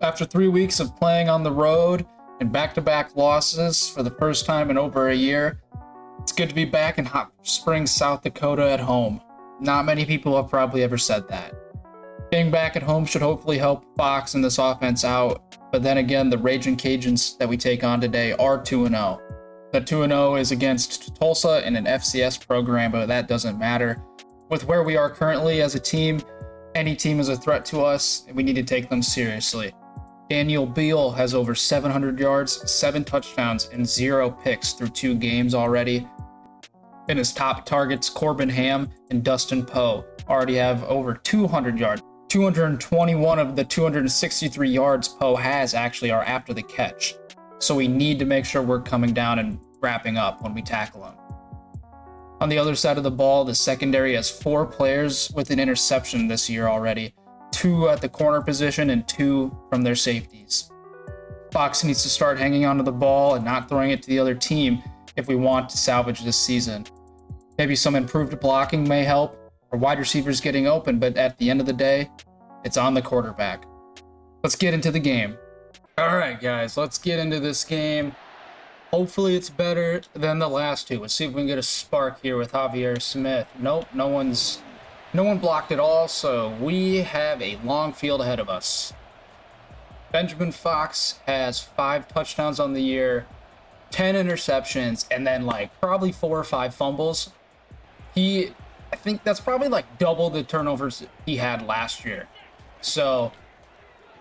After 3 weeks of playing on the road and back-to-back losses for the first time in over a year, it's good to be back in Hot Springs, South Dakota at home. Not many people have probably ever said that. Being back at home should hopefully help Fox and this offense out, but then again, the Raging Cajuns that we take on today are 2-0. The 2-0 is against Tulsa in an FCS program, but that doesn't matter. With where we are currently as a team, any team is a threat to us, and we need to take them seriously. Daniel Beal has over 700 yards, 7 touchdowns, and 0 picks through 2 games already. And his top targets, Corbin Ham and Dustin Poe, already have over 200 yards. 221 of the 263 yards Poe has actually are after the catch. So we need to make sure we're coming down and wrapping up when we tackle him. On the other side of the ball, the secondary has 4 players with an interception this year already. 2 at the corner position and 2 from their safeties. Fox needs to start hanging onto the ball and not throwing it to the other team if we want to salvage this season. Maybe some improved blocking may help, or wide receivers getting open, but at the end of the day, it's on the quarterback. Let's get into the game. All right, guys, let's get into this game. Hopefully it's better than the last 2. Let's see if we can get a spark here with Javier Smith. Nope, no one blocked at all, so we have a long field ahead of us. Benjamin Fox has 5 touchdowns on the year, 10 interceptions, and then probably 4 or 5 fumbles. I think that's probably double the turnovers he had last year. So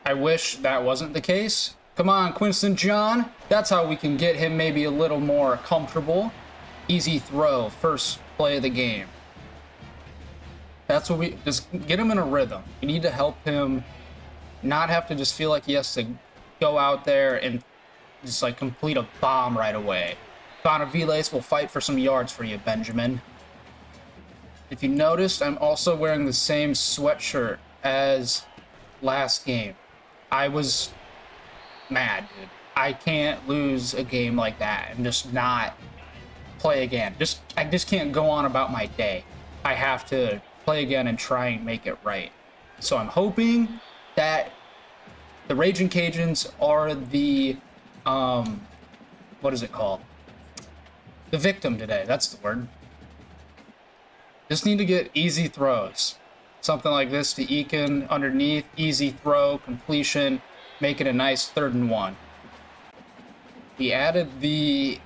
I wish that wasn't the case. Come on, Quinston John. That's how we can get him maybe a little more comfortable. Easy throw, first play of the game. That's what we just get him in a rhythm. We need to help him not have to just feel like he has to go out there and just complete a bomb right away. Bonaviles will fight for some yards for you, Benjamin. If you noticed, I'm also wearing the same sweatshirt as last game. I was mad, dude. I can't lose a game like that and just not play again. I just can't go on about my day. I have to play again and try and make it right. So I'm hoping that the Raging Cajuns are the what is it called? The victim today. That's the word. Just need to get easy throws. Something like this to Eakin underneath, easy throw, completion, make it a nice 3rd and 1. We added the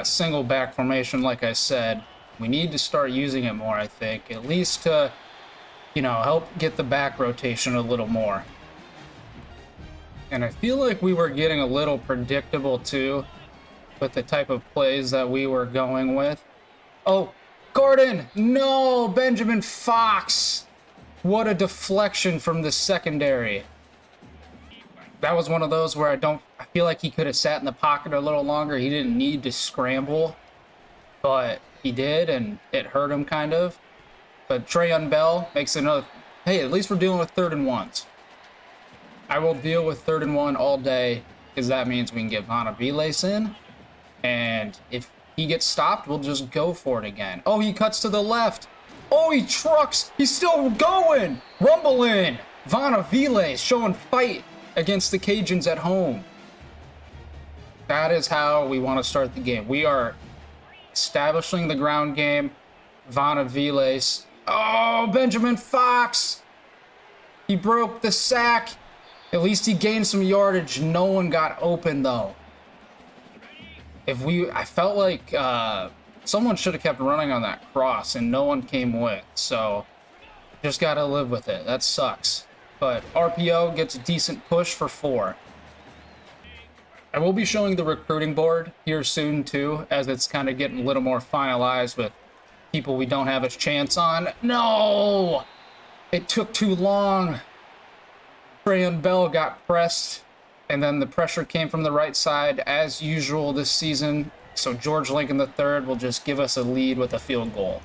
single back formation, like I said. We need to start using it more, I think, at least to, help get the back rotation a little more. And I feel like we were getting a little predictable too with the type of plays that we were going with. Oh, Gordon! No! Benjamin Fox! What a deflection from the secondary. That was one of those where I feel like he could have sat in the pocket a little longer. He didn't need to scramble, but he did, and it hurt him kind of. But Trayon Bell makes another. Hey, at least we're dealing with 3rd and 1s. I will deal with 3rd and 1 all day, because that means we can get Bonaviles in. And if he gets stopped, we'll just go for it again. Oh, he cuts to the left. Oh, he trucks. He's still going. Rumbling. Bonaviles showing fight against the Cajuns at home. That is how we want to start the game. We are establishing the ground game. Bonaviles. Oh, Benjamin Fox. He broke the sack. At least he gained some yardage. No one got open, though. I felt like someone should have kept running on that cross, and no one came with. So, just got to live with it. That sucks. But RPO gets a decent push for 4. I will be showing the recruiting board here soon, too, as it's kind of getting a little more finalized with people we don't have a chance on. No! It took too long. Trayon Bell got pressed, and then the pressure came from the right side, as usual this season. So George Lincoln III will just give us a lead with a field goal.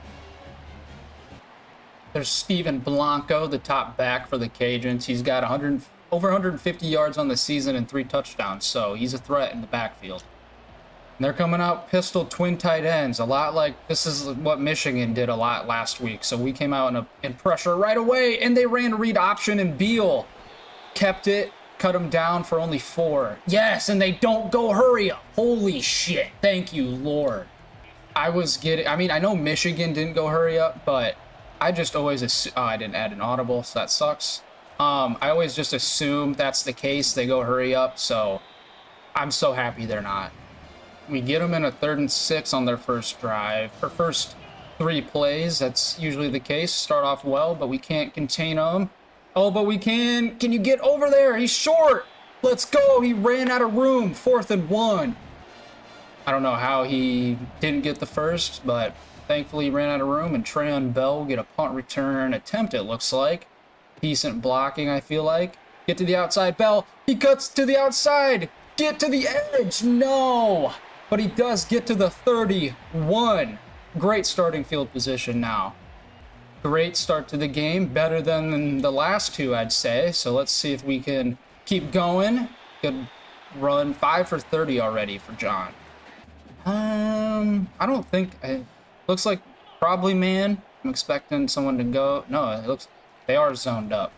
There's Steven Blanco, the top back for the Cajuns. He's got over 150 yards on the season and 3 touchdowns, so he's a threat in the backfield. And they're coming out pistol twin tight ends, a lot like this is what Michigan did a lot last week. So we came out in pressure right away, and they ran read option, and Beal kept it cut them down for only 4. Yes, and they don't go hurry up. Holy shit. Thank you, Lord. I mean, I know Michigan didn't go hurry up, but I just always I didn't add an audible, so that sucks. I always just assume that's the case. They go hurry up, so I'm so happy they're not. We get them in a 3rd and 6 on their first drive, or first 3 plays. That's usually the case. Start off well, but we can't contain them. Oh, but we can. Can you get over there? He's short. Let's go. He ran out of room. 4th and 1. I don't know how he didn't get the first, but thankfully he ran out of room, and Trayon Bell will get a punt return attempt, it looks like. Decent blocking, I feel like. Get to the outside. Bell. He cuts to the outside. Get to the edge. No. But he does get to the 31. Great starting field position now. Great start to the game. Better than the last 2, I'd say. So let's see if we can keep going. Good run. 5 for 30 already for John. I don't think... looks like probably man. I'm expecting someone to go... No, it looks... They are zoned up.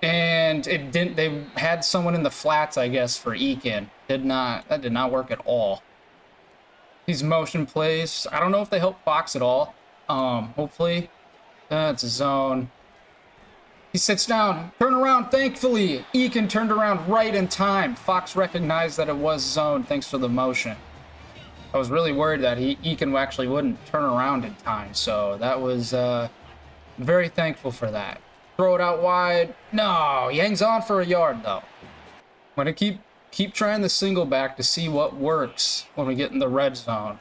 And it didn't... They had someone in the flats, I guess, for Eakin. That did not work at all. These motion plays, I don't know if they help Fox at all. Hopefully. It's a zone. He sits down. Turn around, thankfully. Eakin turned around right in time. Fox recognized that it was zone thanks to the motion. I was really worried that Eakin actually wouldn't turn around in time. So that was very thankful for that. Throw it out wide. No, he hangs on for a yard, though. I'm going to keep trying the single back to see what works when we get in the red zone.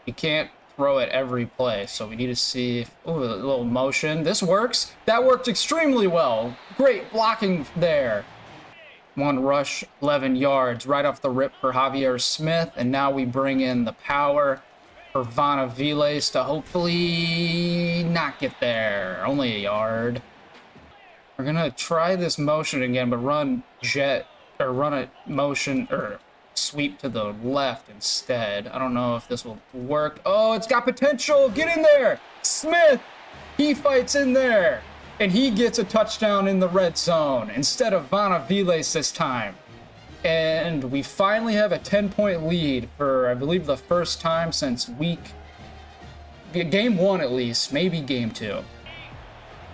You can't throw it every play, so we need to see if... Ooh, a little motion. This works. That worked extremely well. Great blocking there. 1 rush, 11 yards, right off the rip for Javier Smith, and now we bring in the power for Vana Viles to hopefully not get there. Only a yard. We're gonna try this motion again, but run a motion, or sweep to the left instead. I don't know if this will work. Oh, it's got potential. Get in there. Smith, he fights in there. And he gets a touchdown in the red zone instead of Vana Viles this time. And we finally have a 10-point lead for, I believe, the first time since game 1 at least, maybe game 2. I'm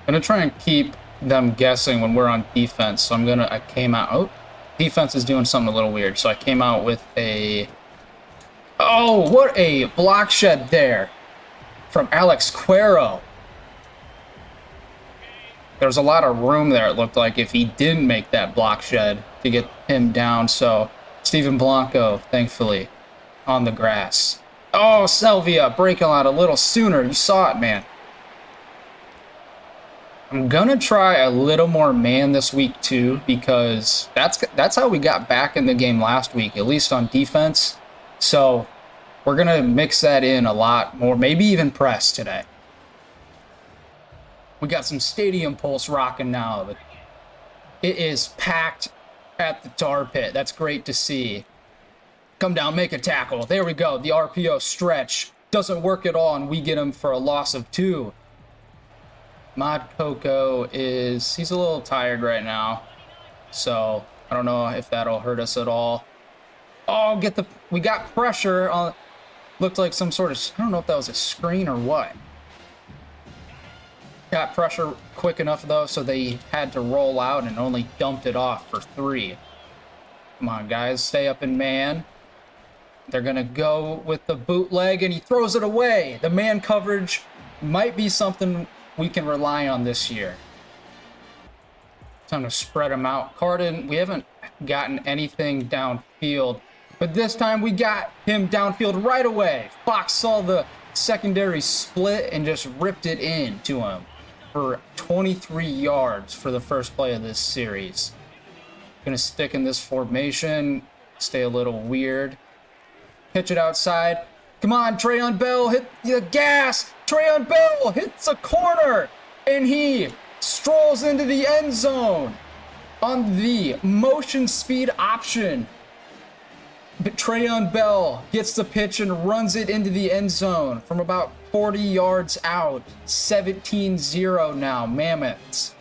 gonna try and keep them guessing when we're on defense. So I came out. Oh, defense is doing something a little weird. So I came out with a... Oh, what a block shed there from Alex Cuero. There was a lot of room there, it looked like, if he didn't make that block shed to get him down. So Steven Blanco, thankfully, on the grass. Oh, Selvia breaking out a little sooner. You saw it, man. I'm gonna try a little more man this week too, because that's how we got back in the game last week, at least on defense. So we're gonna mix that in a lot more, maybe even press today. We got some stadium pulse rocking now, but it is packed at the tar pit. That's great to see. Come down, make a tackle. There we go. The RPO stretch doesn't work at all, and we get him for a loss of 2. Mod Coco he's a little tired right now, so I don't know if that'll hurt us at all. Oh, we got pressure on, looked like some sort of, I don't know if that was a screen or what. Got pressure quick enough, though, so they had to roll out and only dumped it off for 3. Come on, guys. Stay up in man. They're going to go with the bootleg, and he throws it away. The man coverage might be something we can rely on this year. Time to spread them out. Carden, we haven't gotten anything downfield, but this time we got him downfield right away. Fox saw the secondary split and just ripped it in to him for 23 yards for the first play of this series. Gonna stick in this formation, stay a little weird. Pitch it outside. Come on, Trayon Bell, hit the gas. Trayon Bell hits a corner, and he strolls into the end zone on the motion speed option. But Trayon Bell gets the pitch and runs it into the end zone from about 40 yards out. 17-0 now, Mammoths.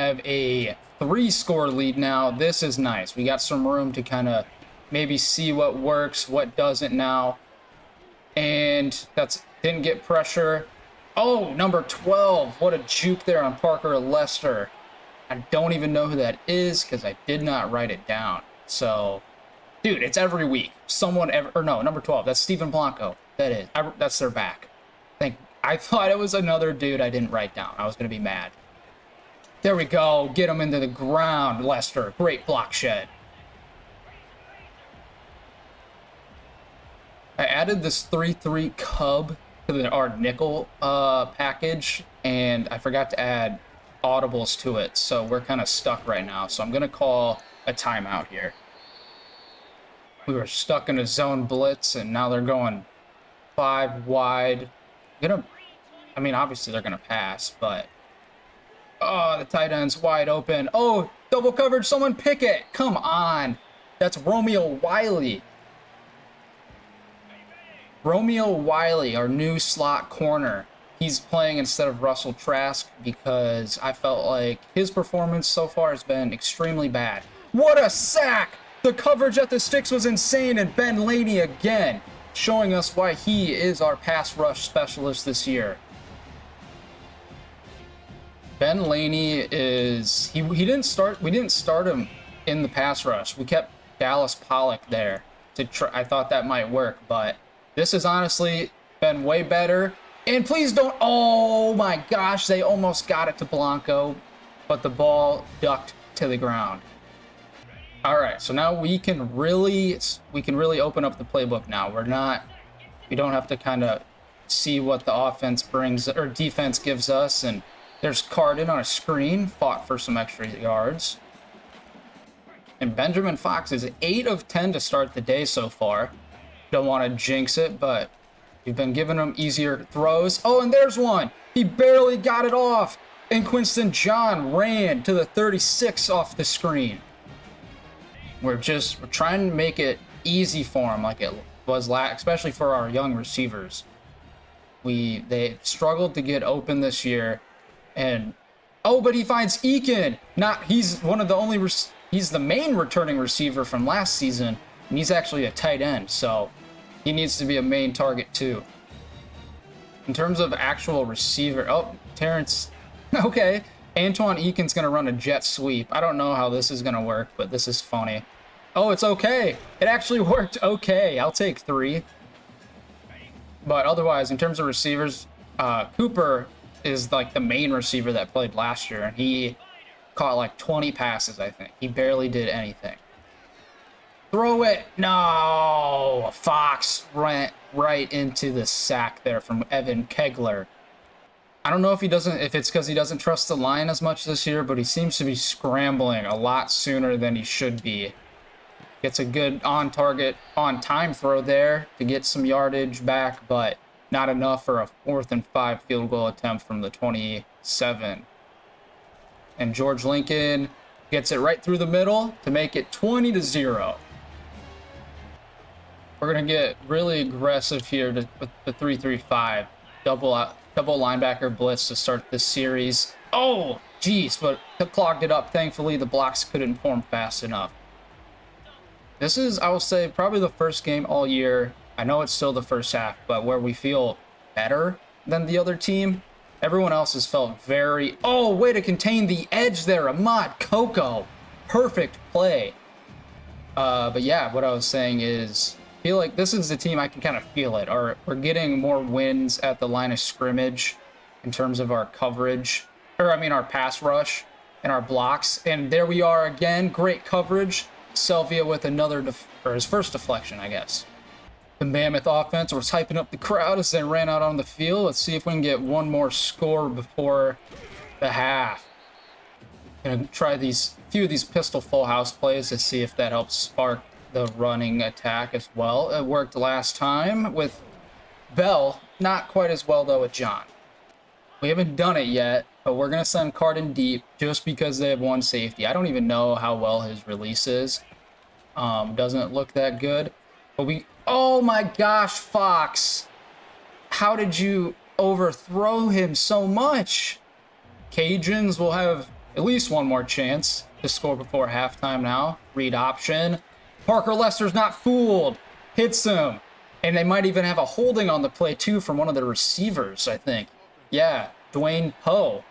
have a 3-score lead now. This is nice. We got some room to kind of maybe see what works, what doesn't now. And that's didn't get pressure. Oh, number 12. What a juke there on Parker Lester. I don't even know who that is because I did not write it down. So, dude, it's every week. Number 12. That's Steven Blanco. That's their back. I thought it was another dude I didn't write down. I was going to be mad. There we go. Get him into the ground, Lester. Great block shed. I added this 3-3 Cub to our nickel package, and I forgot to add audibles to it, so we're kind of stuck right now. So I'm going to call a timeout here. We were stuck in a zone blitz, and now they're going 5 wide. Obviously they're going to pass, but... Oh, the tight end's wide open. Oh, double coverage. Someone pick it. Come on. That's Romeo Wiley. Romeo Wiley, our new slot corner. He's playing instead of Russell Trask because I felt like his performance so far has been extremely bad. What a sack! The coverage at the sticks was insane, and Ben Laney again, showing us why he is our pass rush specialist this year. Ben Laney is we didn't start him in the pass rush. We kept Dallas Pollock there to try. I thought that might work, but this has honestly been way better. And please don't, oh my gosh, they almost got it to Blanco, but the ball ducked to the ground. All right, so now we can really open up the playbook now. We don't have to kind of see what the offense brings or defense gives us. And there's Cardin on a screen, fought for some extra yards. And Benjamin Fox is 8 of 10 to start the day so far. Don't want to jinx it, but we've been giving him easier throws. Oh, and there's one. He barely got it off. And Quinston John ran to the 36 off the screen. We're trying to make it easy for him like it was especially for our young receivers. They struggled to get open this year. And but he finds Eakin. He's the main returning receiver from last season, and he's actually a tight end, so he needs to be a main target too. In terms of actual receiver, Terrence, okay. Antoine Eakin's gonna run a jet sweep. I don't know how this is gonna work, but this is funny. Oh, it's okay. It actually worked okay. I'll take 3. But otherwise, in terms of receivers, Cooper is like the main receiver that played last year, and he caught like 20 passes, I think. He barely did anything. Throw it. No. Fox went right into the sack there from Evan Kegler. I don't know if it's because he doesn't trust the line as much this year, but he seems to be scrambling a lot sooner than he should be. Gets a good on-target, on-time throw there to get some yardage back, but not enough for a 4th and 5 field goal attempt from the 27. And George Lincoln gets it right through the middle to make it 20-0. We're going to get really aggressive here with the 3-3-5. Double linebacker blitz to start this series. Oh, geez, but clogged it up. Thankfully, the blocks couldn't form fast enough. This is, I will say, probably the first game all year. I know it's still the first half, but where we feel better than the other team. Everyone else has felt very... Oh, way to contain the edge there. Ahmad Coco. Perfect play. But yeah, what I was saying is, I feel like this is the team I can kind of feel it. We're getting more wins at the line of scrimmage in terms of our coverage. Our pass rush and our blocks. And there we are again. Great coverage. Selvia with his first deflection, I guess. The Mammoth offense was hyping up the crowd as they ran out on the field. Let's see if we can get one more score before the half. Gonna try few of these pistol full house plays to see if that helps spark the running attack as well. It worked last time with Bell. Not quite as well though with John. We haven't done it yet, but we're gonna send Cardin deep just because they have one safety. I don't even know how well his release is. Doesn't look that good. But oh my gosh, Fox. How did you overthrow him so much? Cajuns will have at least one more chance to score before halftime now. Read option. Parker Lester's not fooled. Hits him. And they might even have a holding on the play, too, from one of the receivers, I think. Yeah, Dwayne Poe.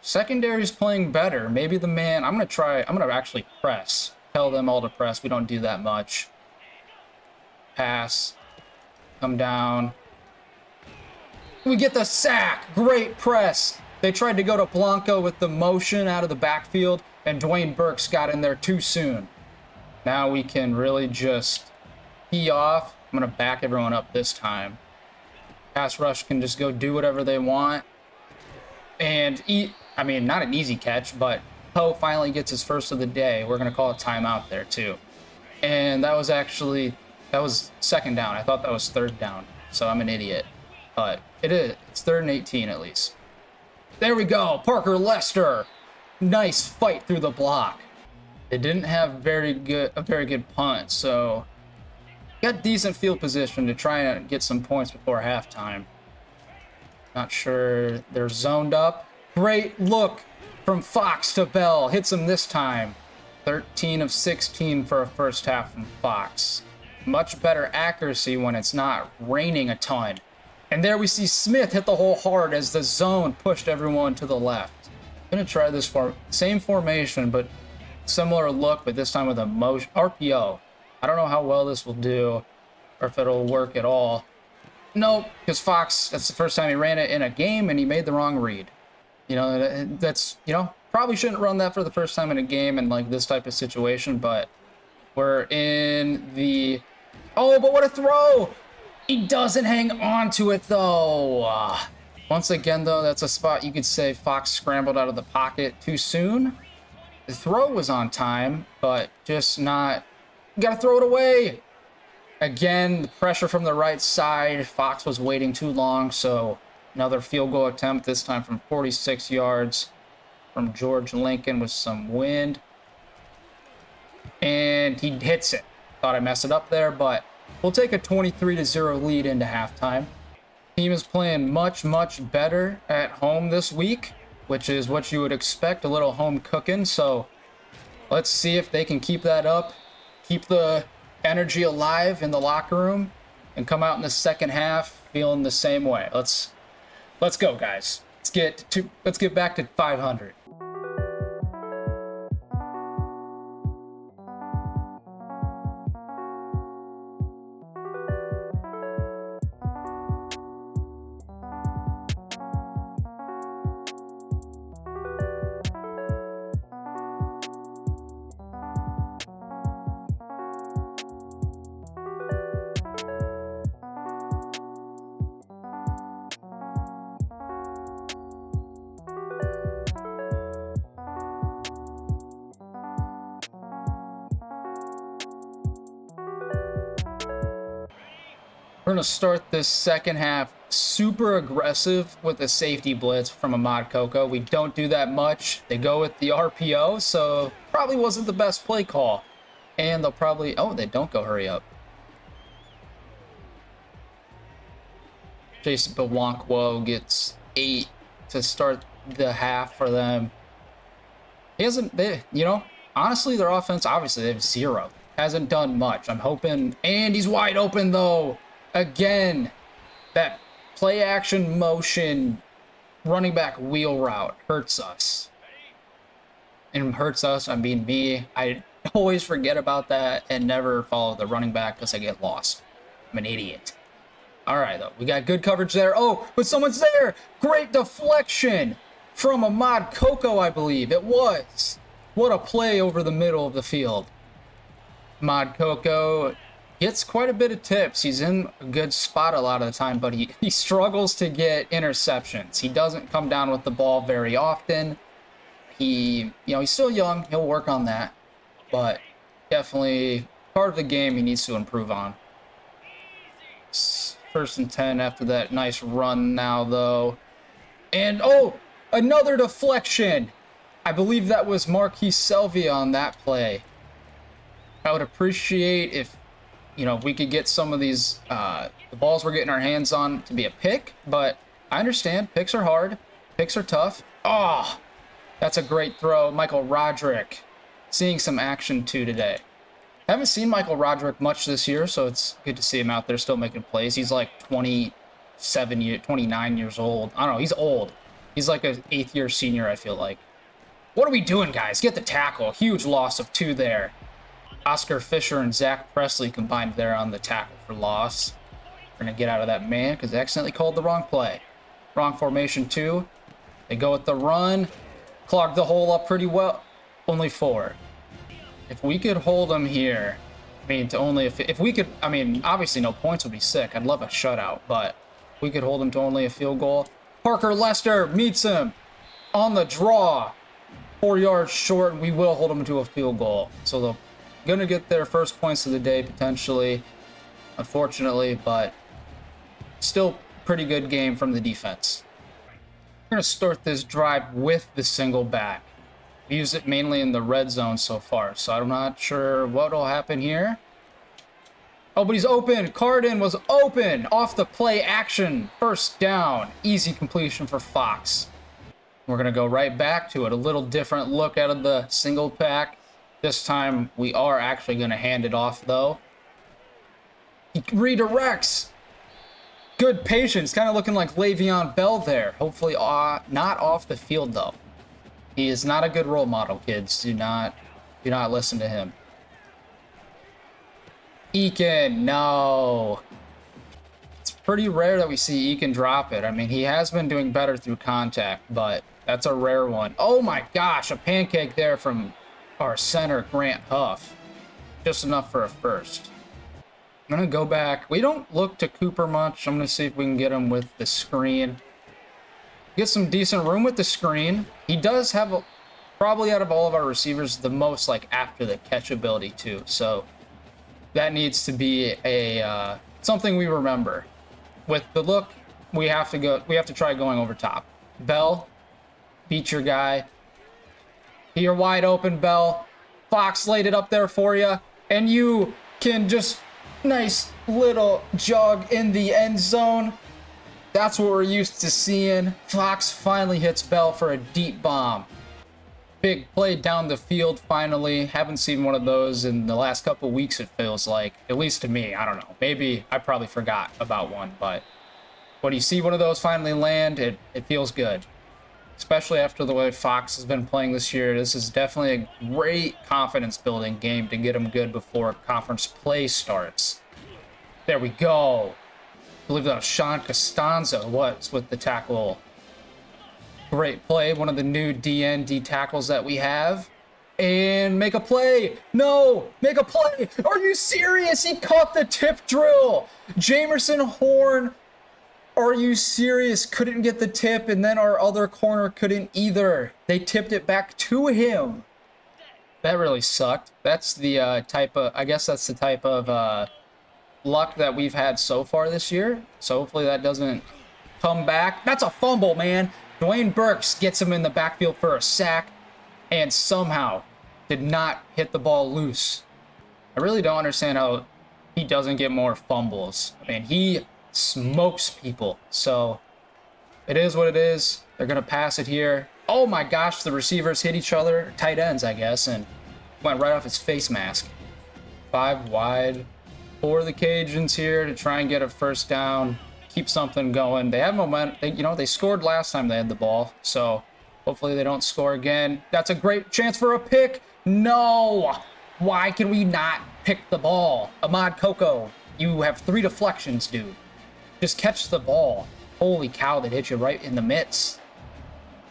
Secondary's playing better. Maybe the man... I'm going to actually press. Tell them all to press. We don't do that much. Pass. Come down. We get the sack. Great press. They tried to go to Blanco with the motion out of the backfield, and Dwayne Burks got in there too soon. Now we can really just tee off. I'm going to back everyone up this time. Pass rush can just go do whatever they want. And, I mean, not an easy catch, but Poe finally gets his first of the day. We're going to call a timeout there, too. And that was second down. I thought that was third down, so I'm an idiot. But it is. It's 3rd and 18 at least. There we go. Parker Lester. Nice fight through the block. They didn't have a very good punt, so got decent field position to try and get some points before halftime. Not sure they're zoned up. Great look from Fox to Bell. Hits him this time. 13 of 16 for a first half from Fox. Much better accuracy when it's not raining a ton. And there we see Smith hit the hole hard as the zone pushed everyone to the left. I'm going to try this same formation, but similar look, but this time with a motion RPO. I don't know how well this will do or if it'll work at all. Nope, because Fox, that's the first time he ran it in a game and he made the wrong read. You know, that's, you know, probably shouldn't run that for the first time in a game in like this type of situation, but we're in the... Oh, but what a throw! He doesn't hang on to it though. Once again though, that's a spot you could say Fox scrambled out of the pocket too soon. The throw was on time, but just not... You gotta throw it away! Again, the pressure from the right side. Fox was waiting too long, so another field goal attempt, this time from 46 yards from George Lincoln with some wind. And he hits it. Thought I messed it up there, but we'll take a 23-0 lead into halftime. Team is playing much, much better at home this week, which is what you would expect, a little home cooking. So let's see if they can keep that up, keep the energy alive in the locker room, and come out in the second half feeling the same way. Let's go, guys. Let's get back to 500. We're going to start this second half super aggressive with a safety blitz from Ahmad Coco. We don't do that much. They go with the RPO, so probably wasn't the best play call. And they'll probably... Oh, they don't go hurry up. Jason Bewankwo gets 8 to start the half for them. He hasn't... you know, honestly, their offense, obviously, they have 0. Hasn't done much. I'm hoping... And he's wide open, though. Again, that play action motion running back wheel route hurts us. And hurts us, I mean me. I always forget about that and never follow the running back because I get lost. I'm an idiot. All right, though. We got good coverage there. Oh, but someone's there. Great deflection from Ahmad Coco, I believe. It was. What a play over the middle of the field. Ahmad Coco gets quite a bit of tips. He's in a good spot a lot of the time, but he struggles to get interceptions. He doesn't come down with the ball very often. He's still young. He'll work on that, but definitely part of the game he needs to improve on. First and 10 after that nice run now, though. And, oh, another deflection. I believe that was Marquis Selvia on that play. I would appreciate if we could get some of these, the balls we're getting our hands on to be a pick, but I understand. Picks are hard. Picks are tough. Oh, That's a great throw. Michael Roderick seeing some action too today. Haven't seen Michael Roderick much this year, so it's good to see him out there still making plays. He's like 29 years old. I don't know. He's old. He's like an 8th year senior, I feel like. What are we doing, guys? Get the tackle. Huge loss of 2 there. Oscar Fisher and Zach Presley combined there on the tackle for loss. We're going to get out of that man because they accidentally called the wrong play. Wrong formation 2. They go with the run. Clogged the hole up pretty well. Only 4. If we could hold them here, I mean, to only if we could, I mean, obviously no points would be sick. I'd love a shutout, but if we could hold them to only a field goal. Parker Lester meets him on the draw. 4 yards short, and we will hold them to a field goal. So they're going to get their first points of the day, potentially, unfortunately, but still pretty good game from the defense. We're going to start this drive with the single back. We used it mainly in the red zone so far, so I'm not sure what will happen here. Oh, but he's open. Cardin was open. Off the play action. First down. Easy completion for Fox. We're going to go right back to it. A little different look out of the single pack. This time we are actually going to hand it off, though. He redirects. Good patience. Kind of looking like Le'Veon Bell there. Hopefully not off the field, though. He is not a good role model, kids. Do not listen to him. Eakin, no. It's pretty rare that we see Eakin drop it. I mean, he has been doing better through contact, but that's a rare one. Oh my gosh, a pancake there from our center, Grant Huff. Just enough for a first. I'm going to go back. We don't look to Cooper much. I'm going to see if we can get him with the screen. Get some decent room with the screen. He does have, probably out of all of our receivers, the most like after the catch ability too. So that needs to be a something we remember. With the look, we have to try going over top. Bell, beat your guy. You're wide open, Bell. Fox laid it up there for you, and you can just nice little jog in the end zone. That's what we're used to seeing. Fox finally hits Bell for a deep bomb. Big play down the field finally. Haven't seen one of those in the last couple weeks, it feels like. At least to me, I don't know. Maybe I probably forgot about one, but when you see one of those finally land, it feels good. Especially after the way Fox has been playing this year. This is definitely a great confidence-building game to get him good before conference play starts. There we go. I believe that was Sean Costanzo was with the tackle. Great play. One of the new DND tackles that we have. And make a play. No, make a play. Are you serious? He caught the tip drill. Jamerson Horn. Are you serious? Couldn't get the tip, and then our other corner couldn't either. They tipped it back to him. That really sucked. That's the I guess that's the type of luck that we've had so far this year. So hopefully that doesn't come back. That's a fumble, man. Dwayne Burks gets him in the backfield for a sack and somehow did not hit the ball loose. I really don't understand how he doesn't get more fumbles. I mean, he smokes people. So it is what it is. They're going to pass it here. Oh my gosh, the receivers hit each other. Tight ends, I guess, and went right off his face mask. 5 wide for the Cajuns here to try and get a first down. Keep something going. They have momentum. They scored last time they had the ball. So hopefully they don't score again. That's a great chance for a pick. No! Why can we not pick the ball? Ahmad Coco, you have 3 deflections, dude. Just catch the ball. Holy cow, that hit you right in the mitts.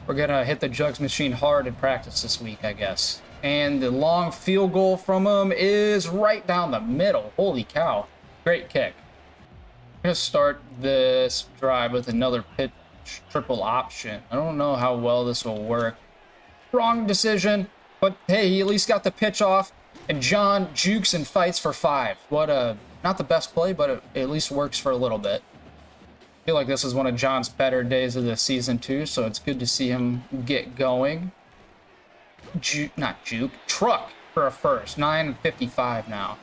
We're going to hit the jugs machine hard in practice this week, I guess. And the long field goal from him is right down the middle. Holy cow. Great kick. I'm going to start this drive with another pitch triple option. I don't know how well this will work. Wrong decision, but hey, he at least got the pitch off. And John jukes and fights for 5. What a, not the best play, but it at least works for a little bit. I feel like this is one of John's better days of the season too, so it's good to see him get going. Truck for a first. 9:55 now.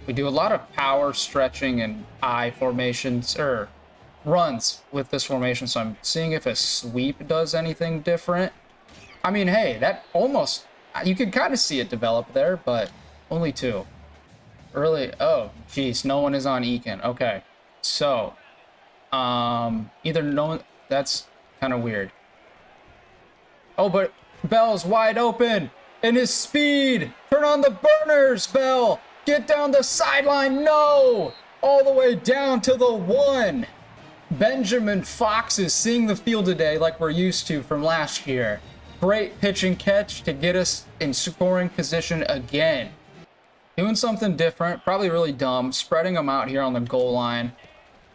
We do a lot of power stretching and I formations, or runs with this formation, so I'm seeing if a sweep does anything different. I mean, hey, that almost, you can kind of see it develop there, but only 2. Early, oh, geez, no one is on Ekin. Okay, so, either no one, that's kind of weird. Oh, but Bell's wide open, and his speed, turn on the burners, Bell, get down the sideline, no, all the way down to the 1. Benjamin Fox is seeing the field today like we're used to from last year. Great pitch and catch to get us in scoring position again. Doing something different, probably really dumb, spreading them out here on the goal line.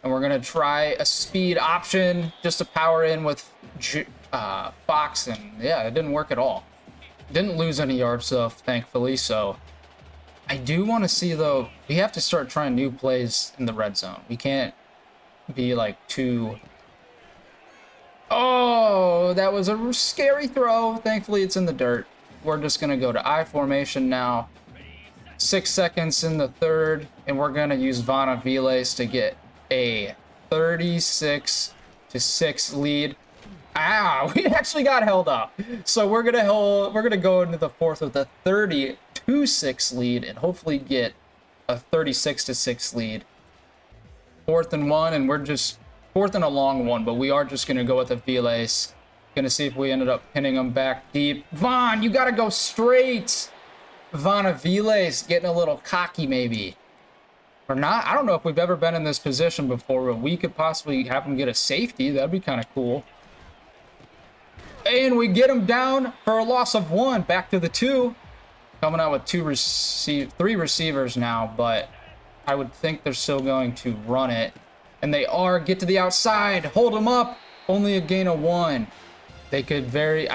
And we're going to try a speed option just to power in with Fox. And yeah, it didn't work at all. Didn't lose any yards though, thankfully. So I do want to see though, we have to start trying new plays in the red zone. We can't be like too... Oh, that was a scary throw. Thankfully, it's in the dirt. We're just going to go to I formation now. 6 seconds in the third, and we're going to use Vanaviles to get a 36-6 lead. Ah, we actually got held up. So we're going to go into the fourth with a 32-6 lead and hopefully get a 36-6 lead. 4th and 1, and we're just 4th and a long one, but we are just going to go with the Viles. Going to see if we ended up pinning them back deep. Vaughn, you got to go straight. Vanaviles getting a little cocky maybe. Or not. I don't know if we've ever been in this position before, but we could possibly have him get a safety. That'd be kind of cool. And we get him down for a loss of 1. Back to the 2. Coming out with 3 receivers now, but I would think they're still going to run it. And they are. Get to the outside. Hold them up. Only a gain of 1. They could very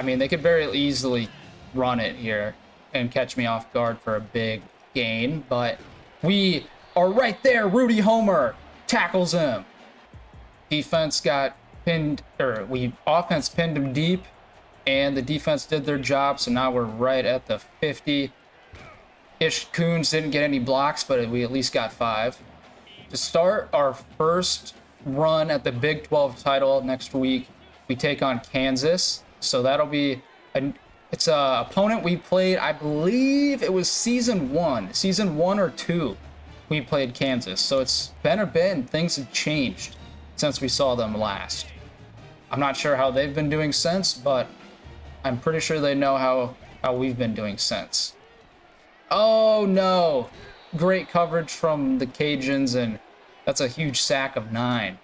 easily run it here and catch me off guard for a big gain, but we are right there. Rudy Homer tackles him. Defense got pinned, or offense pinned him deep, and the defense did their job, so now we're right at the 50. Ish Coons didn't get any blocks, but we at least got 5. To start our first run at the Big 12 title next week, we take on Kansas, so that'll be it's a opponent we played, I believe it was season 1 or 2 we played Kansas. So it's been a bit and things have changed since we saw them last. I'm not sure how they've been doing since, but I'm pretty sure they know how we've been doing since. Oh no, great coverage from the Cajuns, and that's a huge sack of 9.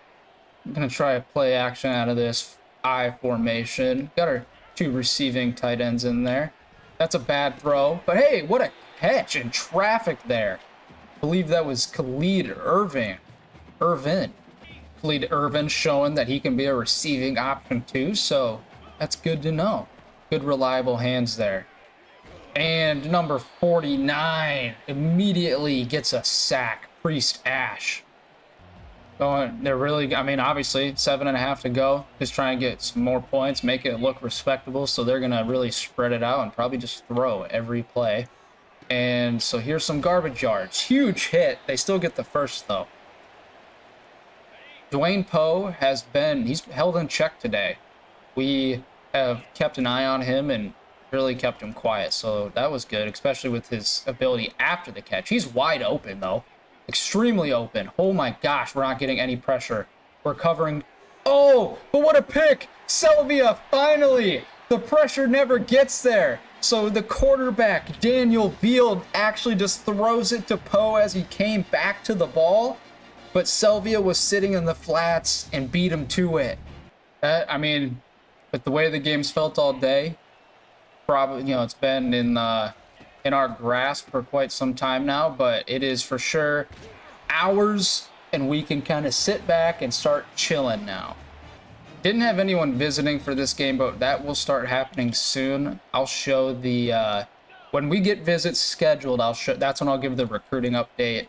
I'm gonna try a play action out of this I formation. Got our 2 receiving tight ends in there. That's a bad throw, but hey, what a catch in traffic there. I believe that was Khalid Irvin. Khalid Irvin showing that he can be a receiving option too, so that's good to know. Good reliable hands there. And number 49 immediately gets a sack. Priest Ash. They're really, I mean, obviously 7.5 to go. Just trying to get some more points, make it look respectable. So they're going to really spread it out and probably just throw every play. And so here's some garbage yards. Huge hit. They still get the first though. Dwayne Poe he's held in check today. We have kept an eye on him and really kept him quiet. So that was good, especially with his ability after the catch. He's wide open though. Extremely open. Oh my gosh, we're not getting any pressure. We're covering. Oh, but what a pick! Selvia, finally! The pressure never gets there. So the quarterback, Daniel Beal, actually just throws it to Poe as he came back to the ball. But Selvia was sitting in the flats and beat him to it. I mean, with the way the game's felt all day, probably, it's been in our grasp for quite some time now, but it is for sure ours, and we can kind of sit back and start chilling now. Didn't have anyone visiting for this game, but that will start happening soon. I'll show the when we get visits scheduled, that's when I'll give the recruiting update.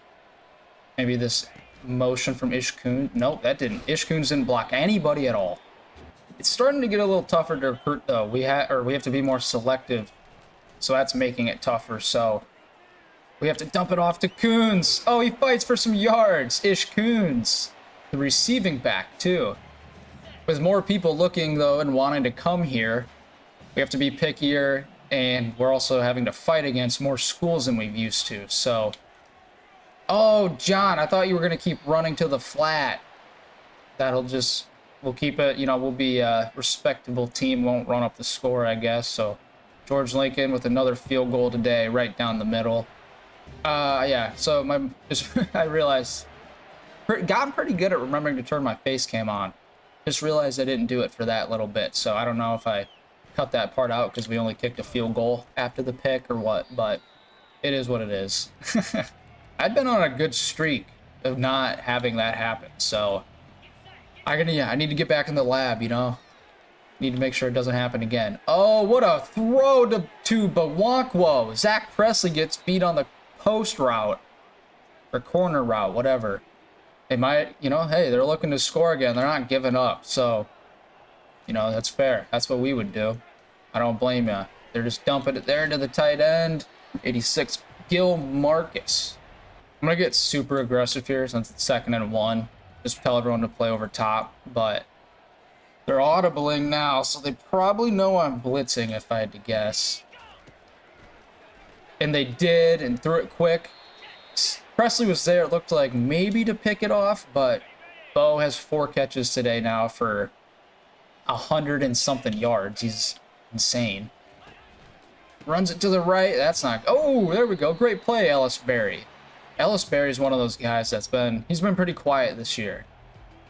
Maybe this motion from Ishkun. Nope, that didn't. Ishkun's didn't block anybody at all. It's starting to get a little tougher to recruit though. We have to be more selective. So that's making it tougher. So we have to dump it off to Coons. Oh, he fights for some yards. Ish Coons. The receiving back, too. With more people looking, though, and wanting to come here, we have to be pickier, and we're also having to fight against more schools than we've used to. So, oh, John, I thought you were going to keep running to the flat. We'll keep it, we'll be a respectable team, won't run up the score, I guess. So, George Lincoln with another field goal today, right down the middle. Yeah, so I realized, gotten pretty good at remembering to turn my face cam on. Just realized I didn't do it for that little bit, so I don't know if I cut that part out because we only kicked a field goal after the pick or what, but it is what it is. I've been on a good streak of not having that happen, so I need to get back in the lab, Need to make sure it doesn't happen again. Oh, what a throw to Bawankwo. Zach Presley gets beat on the post route or corner route, whatever. They might, hey, they're looking to score again. They're not giving up. So, that's fair. That's what we would do. I don't blame you. They're just dumping it there to the tight end. 86, Gil Marcus. I'm going to get super aggressive here since it's 2nd and 1. Just tell everyone to play over top. But they're audibling now, so they probably know I'm blitzing if I had to guess. And they did, and threw it quick. Presley was there, it looked like maybe to pick it off, but Bo has 4 catches today now for 100 and something yards. He's insane. Runs it to the right. That's not... Oh, there we go. Great play, Ellis Berry. Ellis Berry is one of those guys he's been pretty quiet this year.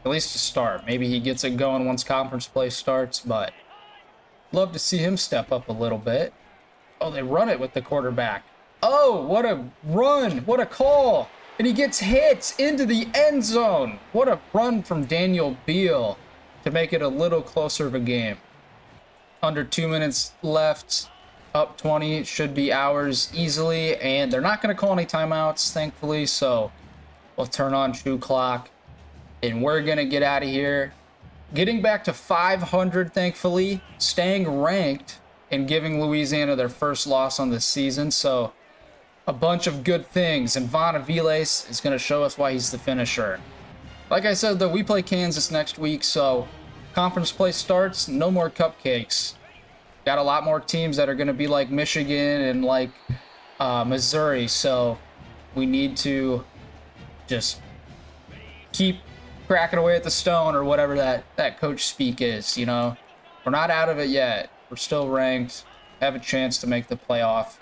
At least to start. Maybe he gets it going once conference play starts, but love to see him step up a little bit. Oh, they run it with the quarterback. Oh, what a run. What a call. And he gets hit into the end zone. What a run from Daniel Beal to make it a little closer of a game. Under 2 minutes left. Up 20. Should be ours easily. And they're not going to call any timeouts, thankfully. So we'll turn on true clock. And we're going to get out of here. Getting back to 500, thankfully. Staying ranked and giving Louisiana their first loss on the season. So a bunch of good things, and Von Aviles is going to show us why he's the finisher. Like I said, though, we play Kansas next week, so conference play starts, no more cupcakes. Got a lot more teams that are going to be like Michigan and like Missouri, so we need to just keep cracking away at the stone or whatever that coach speak is, We're not out of it yet. We're still ranked, have a chance to make the playoff,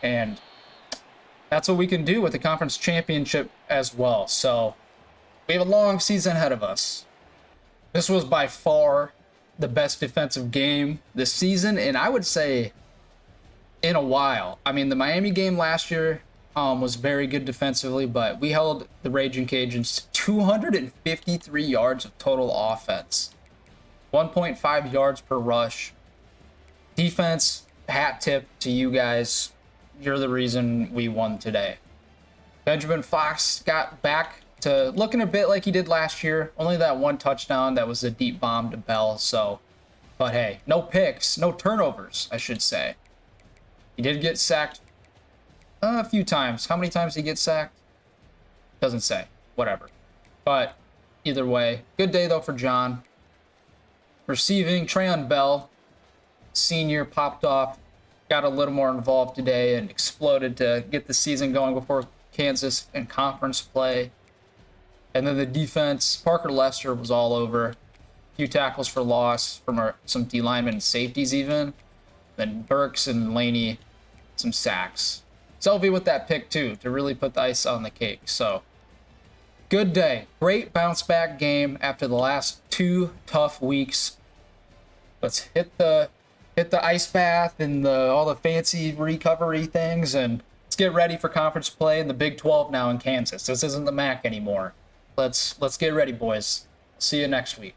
and that's what we can do with the conference championship as well. So we have a long season ahead of us. This was by far the best defensive game this season, and I would say in a while. I mean, the Miami game last year was very good defensively, but we held the Raging Cajuns to 253 yards of total offense, 1.5 yards per rush. Defense, hat tip to you guys. You're the reason we won today. Benjamin Fox got back to looking a bit like he did last year. Only that one touchdown that was a deep bomb to Bell. But hey, no picks, no turnovers, I should say. He did get sacked a few times. How many times did he get sacked? Doesn't say. Whatever. But either way, good day though for John. Receiving, Trayon Bell, senior, popped off. Got a little more involved today and exploded to get the season going before Kansas and conference play. And then the defense, Parker Lester was all over. A few tackles for loss from some D linemen and safeties even. Then Burks and Laney, some sacks. Selvey with that pick too to really put the ice on the cake. So good day. Great bounce back game after the last 2 tough weeks. Let's hit the ice bath and all the fancy recovery things, and let's get ready for conference play in the Big 12 now in Kansas. This isn't the MAC anymore. Let's get ready, boys. See you next week.